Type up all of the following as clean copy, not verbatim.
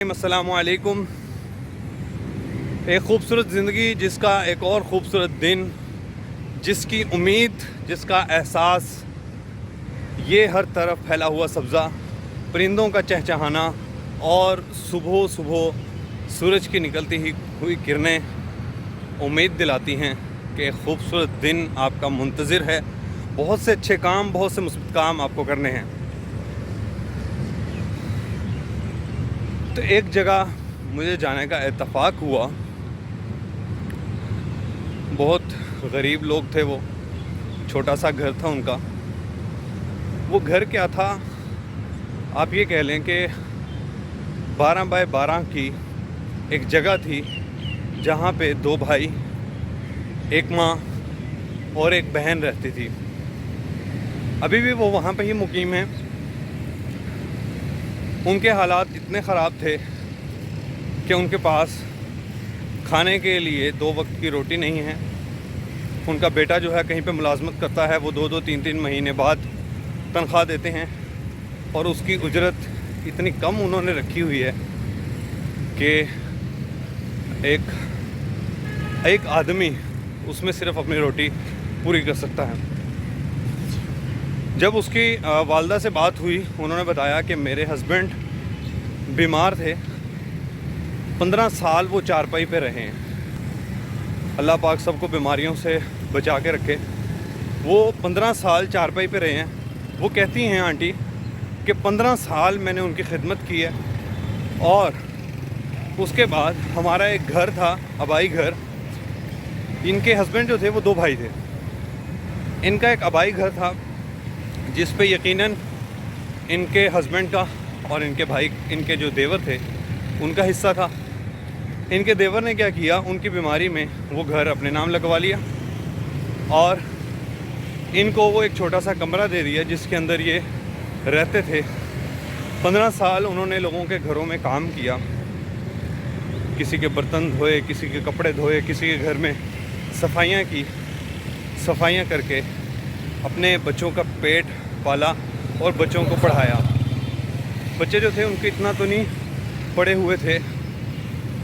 अस्सलाम वालेकुम। एक खूबसूरत ज़िंदगी, जिसका एक और ख़ूबसूरत दिन, जिसकी उम्मीद, जिसका एहसास, ये हर तरफ फैला हुआ सब्ज़ा, परिंदों का चहचहाना और सुबह सुबह सूरज की निकलती हुई किरणें उम्मीद दिलाती हैं कि एक ख़ूबसूरत दिन आपका मुंतज़िर है। बहुत से अच्छे काम, बहुत से मुस्बत काम आपको करने हैं। तो एक जगह मुझे जाने का इत्तफ़ाक हुआ। बहुत गरीब लोग थे, वो छोटा सा घर था उनका। वो घर क्या था, आप ये कह लें कि 12 बाय 12 की एक जगह थी, जहाँ पे 2 भाई, एक माँ और एक बहन रहती थी। अभी भी वो वहाँ पे ही मुकीम हैं। उनके हालात इतने ख़राब थे कि उनके पास खाने के लिए 2 वक्त की रोटी नहीं है। उनका बेटा जो है कहीं पे मुलाजमत करता है, वो 2-2 3-3 महीने बाद तनख्वाह देते हैं, और उसकी उजरत इतनी कम उन्होंने रखी हुई है कि एक आदमी उसमें सिर्फ़ अपनी रोटी पूरी कर सकता है। जब उसकी वालदा से बात हुई, उन्होंने बताया कि मेरे हस्बैंड बीमार थे, 15 साल वो चारपाई पे रहे हैं। अल्लाह पाक सबको बीमारियों से बचा के रखे। वो 15 साल चारपाई पे रहे हैं। वो कहती हैं आंटी कि 15 साल मैंने उनकी खिदमत की है, और उसके बाद हमारा एक घर था, आबाई घर। इनके हस्बैंड जो थे वो 2 भाई थे। इनका एक आबाई घर था जिस पे यकीनन इनके हस्बैंड का और इनके भाई, इनके जो देवर थे, उनका हिस्सा था। इनके देवर ने क्या किया, उनकी बीमारी में वो घर अपने नाम लगवा लिया, और इनको वो एक छोटा सा कमरा दे दिया जिसके अंदर ये रहते थे। 15 साल उन्होंने लोगों के घरों में काम किया, किसी के बर्तन धोए, किसी के कपड़े धोए, किसी के घर में सफाइयाँ की। सफाइयाँ करके अपने बच्चों का पेट पाला और बच्चों को पढ़ाया। बच्चे जो थे उनके इतना तो नहीं पढ़े हुए थे,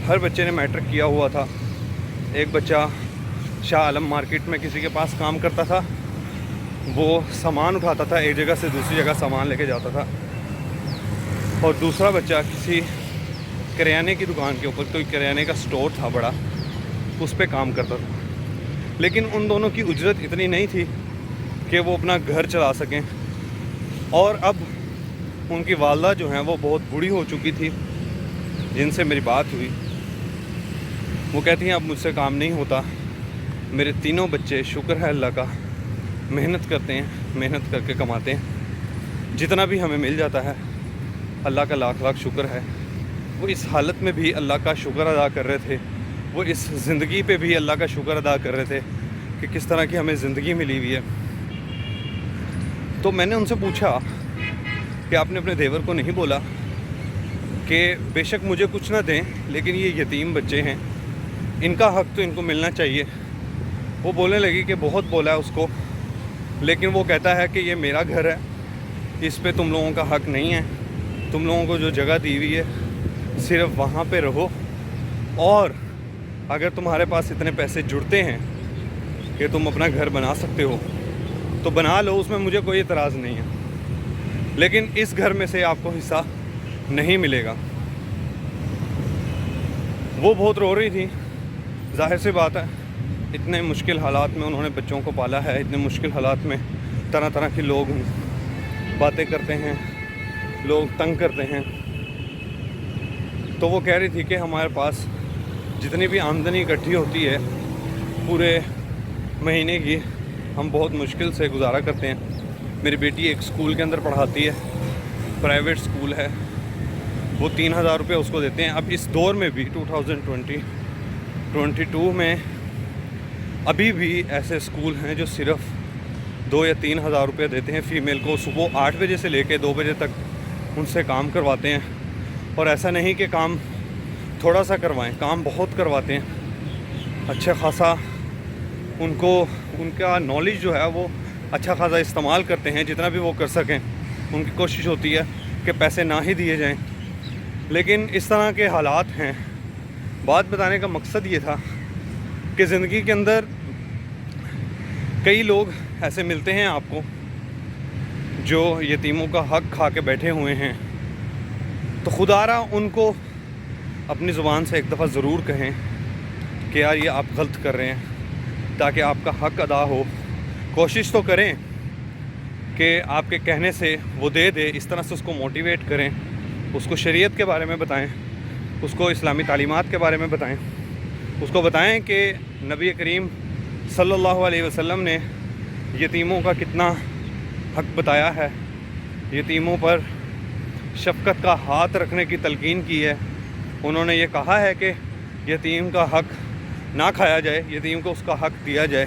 हर बच्चे ने मैट्रिक किया हुआ था। एक बच्चा शाह आलम मार्केट में किसी के पास काम करता था, वो सामान उठाता था, एक जगह से दूसरी जगह सामान लेके जाता था। और दूसरा बच्चा किसी करियाने की दुकान के ऊपर, कोई करियाने का स्टोर था बड़ा, उस पर काम करता था। लेकिन उन दोनों की उजरत इतनी नहीं थी कि वो अपना घर चला सकें। और अब उनकी वालदा जो हैं वो बहुत बूढ़ी हो चुकी थी, जिनसे मेरी बात हुई। वो कहती हैं अब मुझसे काम नहीं होता। मेरे तीनों बच्चे, शुक्र है अल्लाह का, मेहनत करते हैं, मेहनत करके कमाते हैं। जितना भी हमें मिल जाता है अल्लाह का लाख लाख शुक्र है। वो इस हालत में भी अल्लाह का शुक्र अदा कर रहे थे। वो इस ज़िंदगी पे भी अल्लाह का शुक्र अदा कर रहे थे कि किस तरह की हमें ज़िंदगी मिली हुई है। तो मैंने उनसे पूछा कि आपने अपने देवर को नहीं बोला कि बेशक मुझे कुछ ना दें, लेकिन ये यतीम बच्चे हैं, इनका हक़ तो इनको मिलना चाहिए। वो बोलने लगी कि बहुत बोला है उसको, लेकिन वो कहता है कि ये मेरा घर है, इस पे तुम लोगों का हक़ नहीं है। तुम लोगों को जो जगह दी हुई है सिर्फ़ वहाँ पे रहो, और अगर तुम्हारे पास इतने पैसे जुड़ते हैं कि तुम अपना घर बना सकते हो तो बना लो, उसमें मुझे कोई एतराज़ नहीं है, लेकिन इस घर में से आपको हिस्सा नहीं मिलेगा। वो बहुत रो रही थी। ज़ाहिर सी बात है, इतने मुश्किल हालात में उन्होंने बच्चों को पाला है। इतने मुश्किल हालात में तरह तरह के लोग बातें करते हैं, लोग तंग करते हैं। तो वो कह रही थी कि हमारे पास जितनी भी आमदनी इकट्ठी होती है पूरे महीने की, हम बहुत मुश्किल से गुजारा करते हैं। मेरी बेटी एक स्कूल के अंदर पढ़ाती है, प्राइवेट स्कूल है। वो 3000 रुपये उसको देते हैं। अब इस दौर में भी 2022 में अभी भी ऐसे स्कूल हैं जो सिर्फ़ 2 या 3 हज़ार रुपये देते हैं फ़ीमेल को। सुबह 8 बजे से लेकर 2 बजे तक उनसे काम करवाते हैं। और ऐसा नहीं कि काम थोड़ा सा करवाएं, काम बहुत करवाते हैं। अच्छा खासा उनको, उनका नॉलेज जो है वो अच्छा खासा इस्तेमाल करते हैं, जितना भी वो कर सकें। उनकी कोशिश होती है कि पैसे ना ही दिए जाएं, لیکن اس طرح کے حالات ہیں. بات بتانے کا مقصد یہ تھا کہ زندگی کے اندر کئی لوگ ایسے ملتے ہیں آپ کو جو یتیموں کا حق کھا کے بیٹھے ہوئے ہیں. تو خدا را ان کو اپنی زبان سے ایک دفعہ ضرور کہیں کہ یار یہ آپ غلط کر رہے ہیں، تاکہ آپ کا حق ادا ہو. کوشش تو کریں کہ آپ کے کہنے سے وہ دے دے، اس طرح سے اس کو موٹیویٹ کریں، اس کو شریعت کے بارے میں بتائیں، اس کو اسلامی تعلیمات کے بارے میں بتائیں، اس کو بتائیں کہ نبی کریم صلی اللہ علیہ وسلم نے یتیموں کا کتنا حق بتایا ہے، یتیموں پر شفقت کا ہاتھ رکھنے کی تلقین کی ہے. انہوں نے یہ کہا ہے کہ یتیم کا حق نہ کھایا جائے، یتیم کو اس کا حق دیا جائے.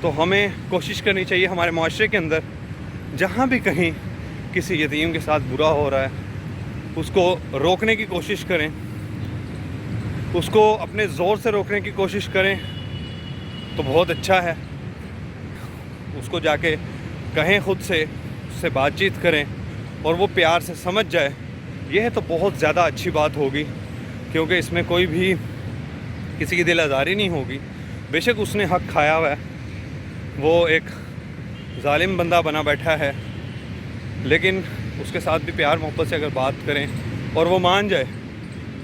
تو ہمیں کوشش کرنی چاہیے ہمارے معاشرے کے اندر جہاں بھی کہیں کسی یتیم کے ساتھ برا ہو رہا ہے اس کو روکنے کی کوشش کریں، اس کو اپنے زور سے روکنے کی کوشش کریں تو بہت اچھا ہے. اس کو جا کے کہیں، خود سے اس سے بات چیت کریں اور وہ پیار سے سمجھ جائے، یہ تو بہت زیادہ اچھی بات ہوگی، کیونکہ اس میں کوئی بھی کسی کی دل آزاری نہیں ہوگی. بے شک اس نے حق کھایا ہوا ہے، وہ ایک ظالم بندہ بنا بیٹھا ہے، لیکن اس کے ساتھ بھی پیار محبت سے اگر بات کریں اور وہ مان جائے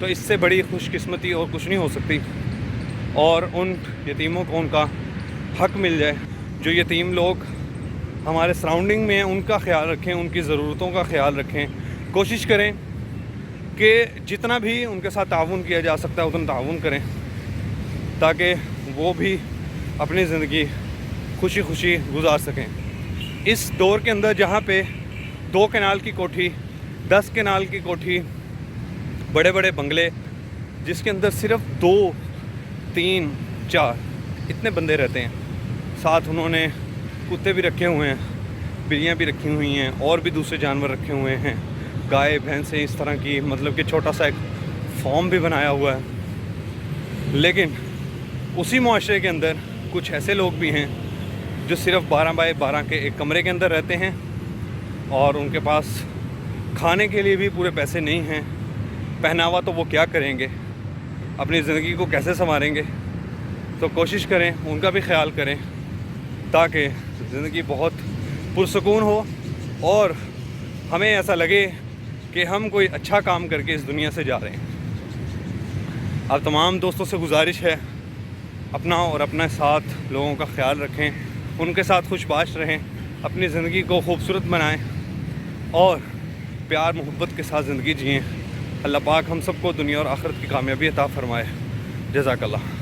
تو اس سے بڑی خوش قسمتی اور کچھ نہیں ہو سکتی. اور ان یتیموں کو ان کا حق مل جائے. جو یتیم لوگ ہمارے سراؤنڈنگ میں ہیں ان کا خیال رکھیں، ان کی ضرورتوں کا خیال رکھیں. کوشش کریں کہ جتنا بھی ان کے ساتھ تعاون کیا جا سکتا ہے اتنا تعاون کریں، تاکہ وہ بھی اپنی زندگی خوشی خوشی گزار سکیں. اس دور کے اندر جہاں پہ 2 کنال کی کوٹھی، 10 کنال کی کوٹھی، بڑے بڑے بنگلے جس کے اندر صرف 2 3 4 اتنے بندے رہتے ہیں، ساتھ انہوں نے کتے بھی رکھے ہوئے ہیں، بلیاں بھی رکھی ہوئی ہیں، اور بھی دوسرے جانور رکھے ہوئے ہیں، گائے بھینسیں اس طرح کی، مطلب کہ چھوٹا سا ایک فارم بھی بنایا ہوا ہے. لیکن اسی معاشرے کے اندر کچھ ایسے لوگ بھی ہیں جو صرف 12 بائی 12 کے ایک کمرے کے اندر رہتے ہیں اور ان کے پاس کھانے کے لیے بھی پورے پیسے نہیں ہیں. پہناوا تو وہ کیا کریں گے، اپنی زندگی کو کیسے سنواریں گے. تو کوشش کریں ان کا بھی خیال کریں تاکہ زندگی بہت پرسکون ہو اور ہمیں ایسا لگے کہ ہم کوئی اچھا کام کر کے اس دنیا سے جا رہے ہیں. آپ تمام دوستوں سے گزارش ہے اپنا اور اپنے ساتھ لوگوں کا خیال رکھیں، ان کے ساتھ خوش باش رہیں، اپنی زندگی کو خوبصورت بنائیں اور پیار محبت کے ساتھ زندگی جئیں. اللہ پاک ہم سب کو دنیا اور آخرت کی کامیابی عطا فرمائے. جزاک اللہ.